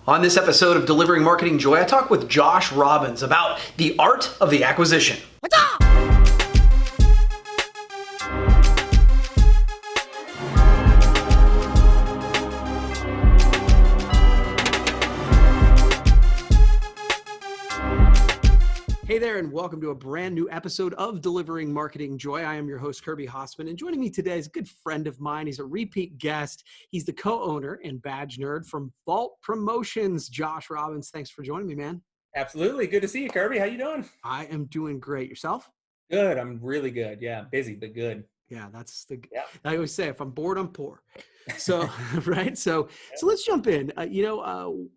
On this episode of Delivering Marketing Joy, I talk with Josh Robbins about the art of the acquisition. Hey there, and welcome to a brand new episode of Delivering Marketing Joy. I am your host, Kirby Hasseman, and joining me today is a good friend of mine. He's a repeat guest. He's the co-owner and badge nerd from Vault Promotions. Josh Robbins, thanks for joining me, man. Absolutely. Good to see you, Kirby. How you doing? I am doing great. Yourself? Good. I'm really good. Yeah. Busy, but good. Yeah, that's the, Yeah. I always say, if I'm bored, I'm poor. So, right. So let's jump in.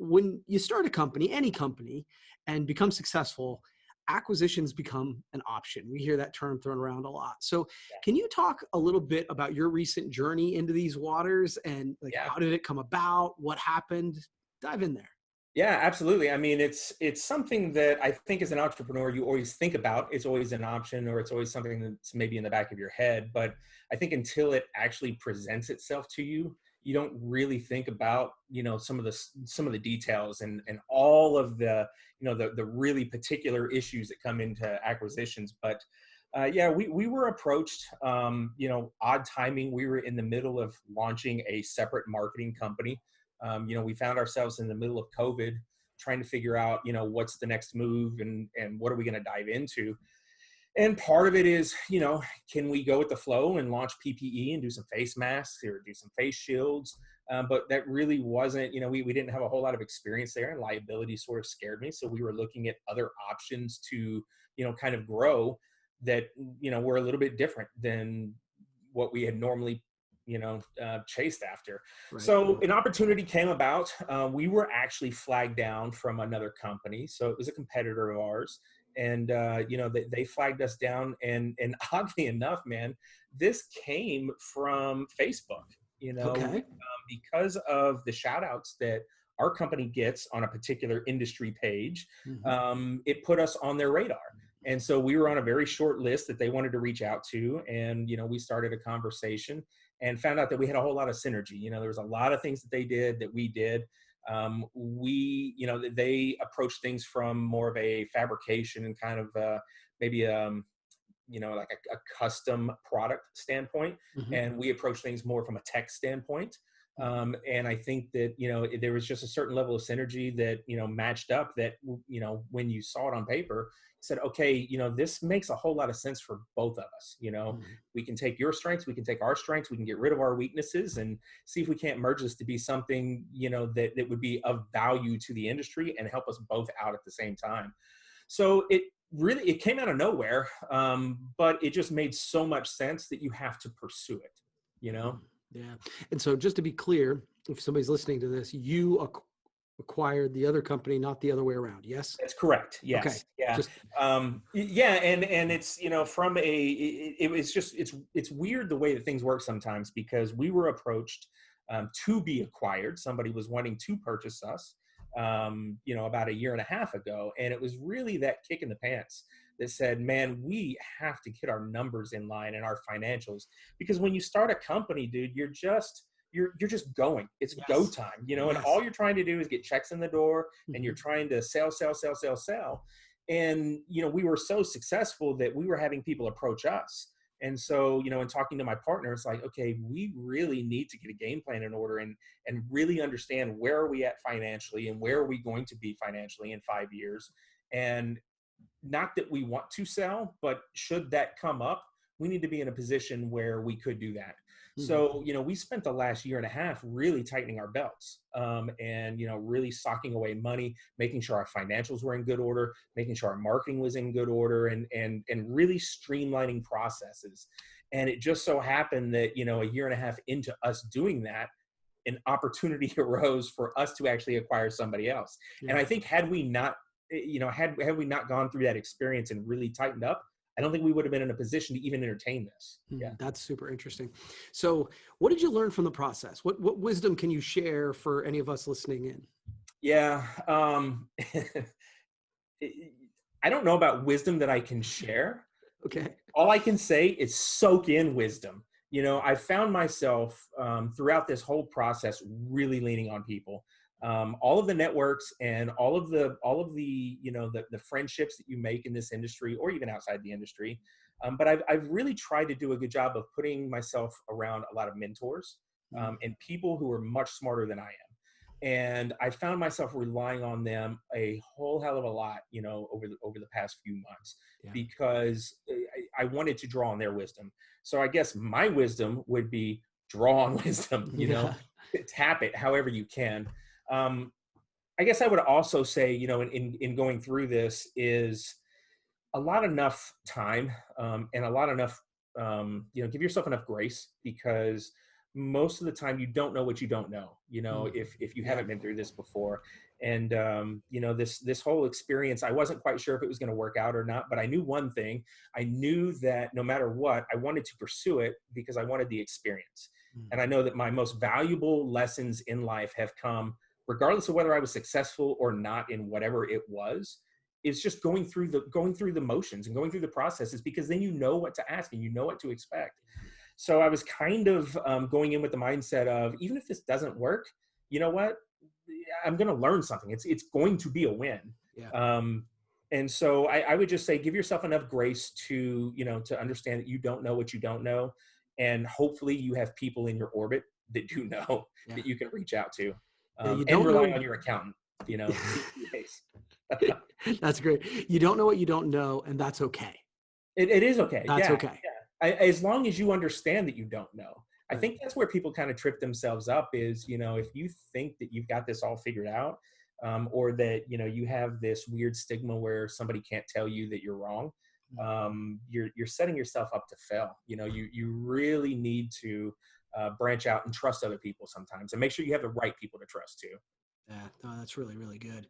When you start a company, any company, and become successful, acquisitions become an option. We hear that term thrown around a lot. So can you talk a little bit about your recent journey into these waters and how did it come about? What happened? Dive in there. Yeah, absolutely. I mean, it's something that I think as an entrepreneur, you always think about. It's always an option, or it's always something that's maybe in the back of your head. But I think until it actually presents itself to you, you don't really think about, some of the details and all of the, the really particular issues that come into acquisitions. But we were approached, odd timing. We were in the middle of launching a separate marketing company. We found ourselves in the middle of COVID trying to figure out, what's the next move and what are we going to dive into? And part of it is, can we go with the flow and launch PPE and do some face masks or do some face shields? But that really wasn't, we didn't have a whole lot of experience there, and liability sort of scared me. So we were looking at other options to, kind of grow that, were a little bit different than what we had normally chased after. Right. So an opportunity came about. We were actually flagged down from another company. So it was a competitor of ours. And, they flagged us down. And oddly enough, man, this came from Facebook, because of the shout outs that our company gets on a particular industry page. It put us on their radar. And so we were on a very short list that they wanted to reach out to. And, we started a conversation and found out that we had a whole lot of synergy. There was a lot of things that they did that we did. They approached things from more of a fabrication and kind of maybe like a custom product standpoint. And we approach things more from a tech standpoint. And I think that, there was just a certain level of synergy that, matched up that, when you saw it on paper, said, okay, this makes a whole lot of sense for both of us. We can take your strengths, we can take our strengths, we can get rid of our weaknesses and see if we can't merge this to be something, that would be of value to the industry and help us both out at the same time. So it came out of nowhere, but it just made so much sense that you have to pursue it, Yeah. And so just to be clear, if somebody's listening to this, you acquired the other company, not the other way around. Yes? That's correct. Yes. Okay. Yeah. And it's, it's weird the way that things work sometimes, because we were approached to be acquired. Somebody was wanting to purchase us, about a year and a half ago. And it was really that kick in the pants that said, man, we have to get our numbers in line and our financials, because when you start a company, dude, you're just going. It's go time, and all you're trying to do is get checks in the door, and you're trying to sell. And, we were so successful that we were having people approach us. And so, in talking to my partner, it's like, okay, we really need to get a game plan in order and really understand where are we at financially and where are we going to be financially in 5 years. And not that we want to sell, but should that come up, we need to be in a position where we could do that. So, we spent the last year and a half really tightening our belts, and, really socking away money, making sure our financials were in good order, making sure our marketing was in good order, and really streamlining processes. And it just so happened that, a year and a half into us doing that, an opportunity arose for us to actually acquire somebody else. Yeah. And I think had we not gone through that experience and really tightened up, I don't think we would have been in a position to even entertain this. Yeah, that's super interesting. So what did you learn from the process? What wisdom can you share for any of us listening in? Yeah. I don't know about wisdom that I can share. Okay. All I can say is soak in wisdom. I found myself throughout this whole process really leaning on people. all of the networks and all of the the friendships that you make in this industry or even outside the industry. But I've really tried to do a good job of putting myself around a lot of mentors and people who are much smarter than I am. And I found myself relying on them a whole hell of a lot, over the past few months, Yeah. because I wanted to draw on their wisdom. So I guess my wisdom would be draw on wisdom, Yeah. tap it however you can. I guess I would also say, in going through this is a lot enough time, and a lot enough, give yourself enough grace, because most of the time you don't know what you don't know, if you Yeah. haven't been through this before. And, this whole experience, I wasn't quite sure if it was going to work out or not, but I knew one thing. I knew that no matter what, I wanted to pursue it because I wanted the experience. And I know that my most valuable lessons in life have come regardless of whether I was successful or not in whatever it was. Is just going through the motions and going through the processes, because then you know what to ask and you know what to expect. So I was kind of going in with the mindset of, even if this doesn't work, you know what, I'm going to learn something. It's going to be a win. Yeah. And so I would just say, give yourself enough grace to to understand that you don't know what you don't know, and hopefully you have people in your orbit that do know, Yeah. that you can reach out to, Yeah, you and don't rely know. on your accountant, CPAs. That's great. You don't know what you don't know, and that's okay. It is okay. That's Yeah. okay. Yeah. As long as you understand that you don't know. I Right. think that's where people kind of trip themselves up is, if you think that you've got this all figured out, or that, you have this weird stigma where somebody can't tell you that you're wrong, you're setting yourself up to fail. You really need to branch out and trust other people sometimes, and make sure you have the right people to trust too. Yeah, no, that's really, really good.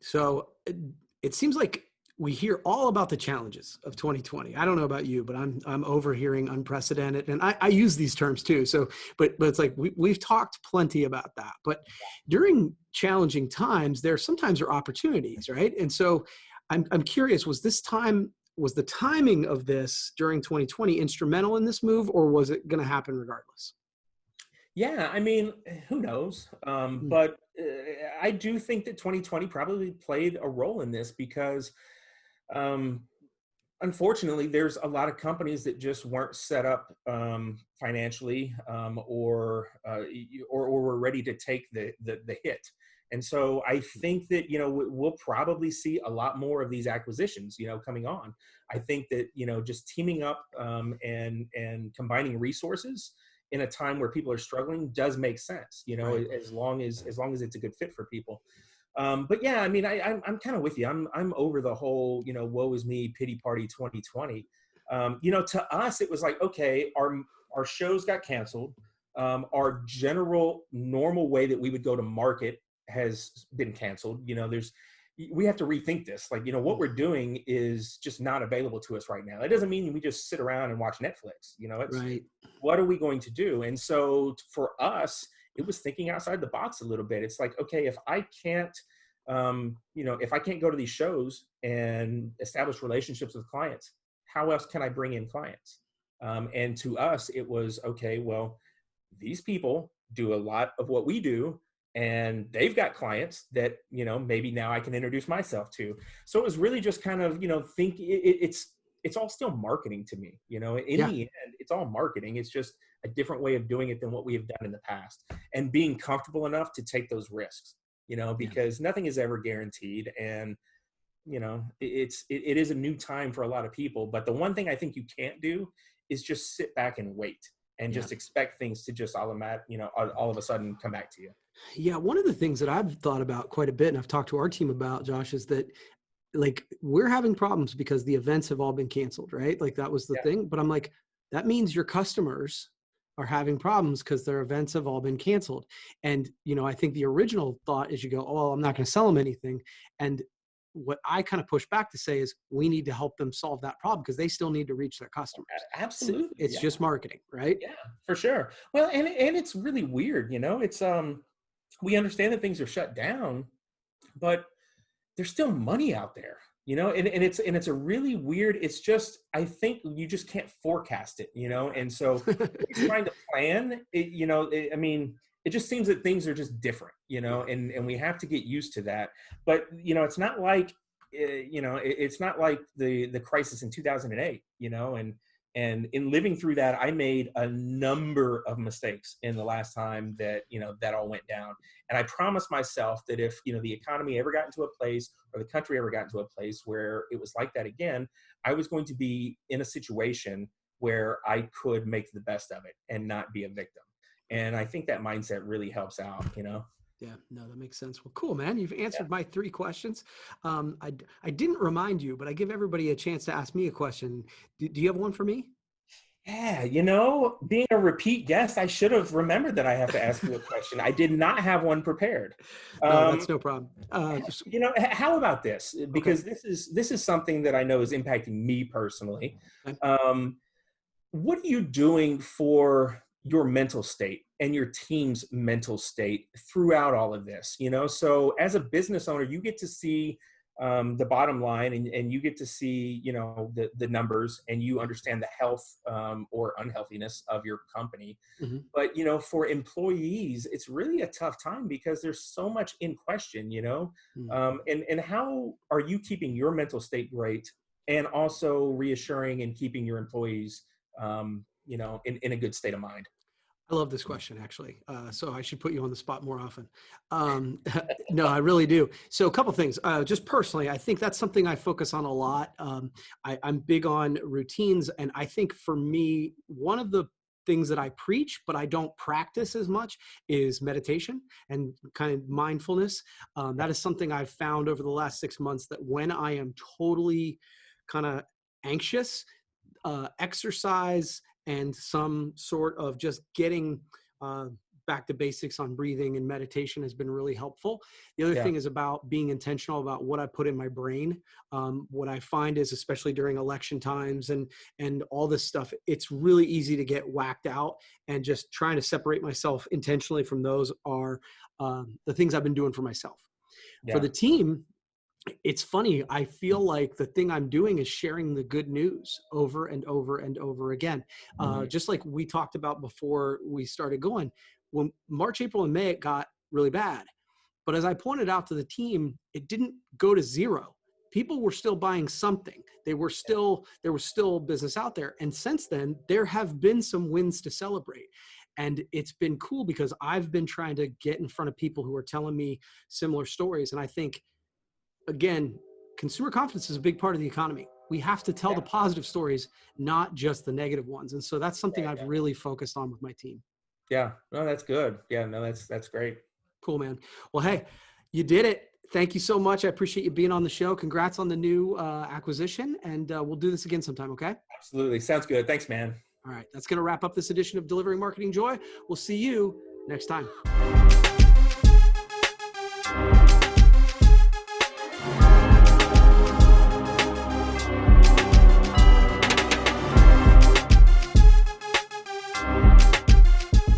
So it seems like we hear all about the challenges of 2020. I don't know about you, but I'm overhearing unprecedented, and I use these terms too. So, but it's like we've talked plenty about that. But during challenging times, there sometimes are opportunities, right? And so I'm curious: was the timing of this during 2020 instrumental in this move, or was it going to happen regardless? Yeah, I mean, who knows? Mm. But I do think that 2020 probably played a role in this, because um, unfortunately, there's a lot of companies that just weren't set up financially, or were ready to take the hit. And so I think that we'll probably see a lot more of these acquisitions coming on. I think that just teaming up, and combining resources in a time where people are struggling does make sense. Right. As long as it's a good fit for people. But yeah, I mean, I'm kind of with you. I'm over the whole, woe is me, pity party 2020. To us, it was like, okay, our shows got canceled. Our general normal way that we would go to market has been canceled. We have to rethink this. Like, what we're doing is just not available to us right now. That doesn't mean we just sit around and watch Netflix. It's Right. what are we going to do? And so for us, it was thinking outside the box a little bit. It's like, okay, if I can't go to these shows and establish relationships with clients, how else can I bring in clients? And to us, it was, okay, well, these people do a lot of what we do, and they've got clients that, maybe now I can introduce myself to. So it was really just kind of, it's all still marketing to me, in Yeah. the end, it's all marketing. It's just a different way of doing it than what we have done in the past, and being comfortable enough to take those risks, Yeah. because nothing is ever guaranteed. And, it is a new time for a lot of people. But the one thing I think you can't do is just sit back and wait and Yeah. just expect things to just all of a sudden come back to you. Yeah. One of the things that I've thought about quite a bit, and I've talked to our team about, Josh, is that like we're having problems because the events have all been canceled, right? Like that was the Yeah. thing. But I'm like, that means your customers are having problems because their events have all been canceled. And, I think the original thought is you go, oh, well, I'm not going to sell them anything. And what I kind of push back to say is we need to help them solve that problem because they still need to reach their customers. Absolutely. It's Yeah. just marketing, right? Yeah, for sure. Well, and it's really weird, it's we understand that things are shut down, but there's still money out there, and it's a really weird, it's just, I think you just can't forecast it, and so when you're trying to plan it, I mean, it just seems that things are just different, and we have to get used to that. But, it's not like, it's not like the crisis in 2008, and in living through that, I made a number of mistakes in the last time that, that all went down. And I promised myself that if, the economy ever got into a place, or the country ever got into a place where it was like that again, I was going to be in a situation where I could make the best of it and not be a victim. And I think that mindset really helps out. Yeah, no, that makes sense. Well, cool, man. You've answered my 3 questions. I didn't remind you, but I give everybody a chance to ask me a question. Do you have one for me? Yeah, being a repeat guest, I should have remembered that I have to ask you a question. I did not have one prepared. No, that's no problem. How about this? Because Okay. this is something that I know is impacting me personally. Okay. What are you doing for your mental state and your team's mental state throughout all of this? So as a business owner, you get to see the bottom line, and you get to see, the numbers, and you understand the health or unhealthiness of your company. Mm-hmm. But, for employees, it's really a tough time because there's so much in question, and how are you keeping your mental state great, and also reassuring and keeping your employees, in a good state of mind? I love this question, actually. So I should put you on the spot more often. No, I really do. So a couple things. Just personally, I think that's something I focus on a lot. I'm big on routines. And I think for me, one of the things that I preach, but I don't practice as much, is meditation and kind of mindfulness. That is something I've found over the last 6 months, that when I am totally kind of anxious, exercise and some sort of just getting back to basics on breathing and meditation has been really helpful. The other Yeah. thing is about being intentional about what I put in my brain. What I find is, especially during election times and all this stuff, it's really easy to get whacked out, and just trying to separate myself intentionally from those are the things I've been doing for myself. For Yeah. the team, it's funny. I feel like the thing I'm doing is sharing the good news over and over and over again. Mhm. Just like we talked about before we started going, when March, April, and May, it got really bad. But as I pointed out to the team, it didn't go to zero. People were still buying something. There was still business out there. And since then, there have been some wins to celebrate. And it's been cool because I've been trying to get in front of people who are telling me similar stories. And I think, again, consumer confidence is a big part of the economy. We have to tell Yeah. the positive stories, not just the negative ones. And so that's something Right. I've really focused on with my team. Yeah. No, that's good. Yeah. No, that's great. Cool, man. Well, hey, you did it. Thank you so much. I appreciate you being on the show. Congrats on the new acquisition, and we'll do this again sometime, okay? Absolutely. Sounds good. Thanks, man. All right. That's going to wrap up this edition of Delivering Marketing Joy. We'll see you next time.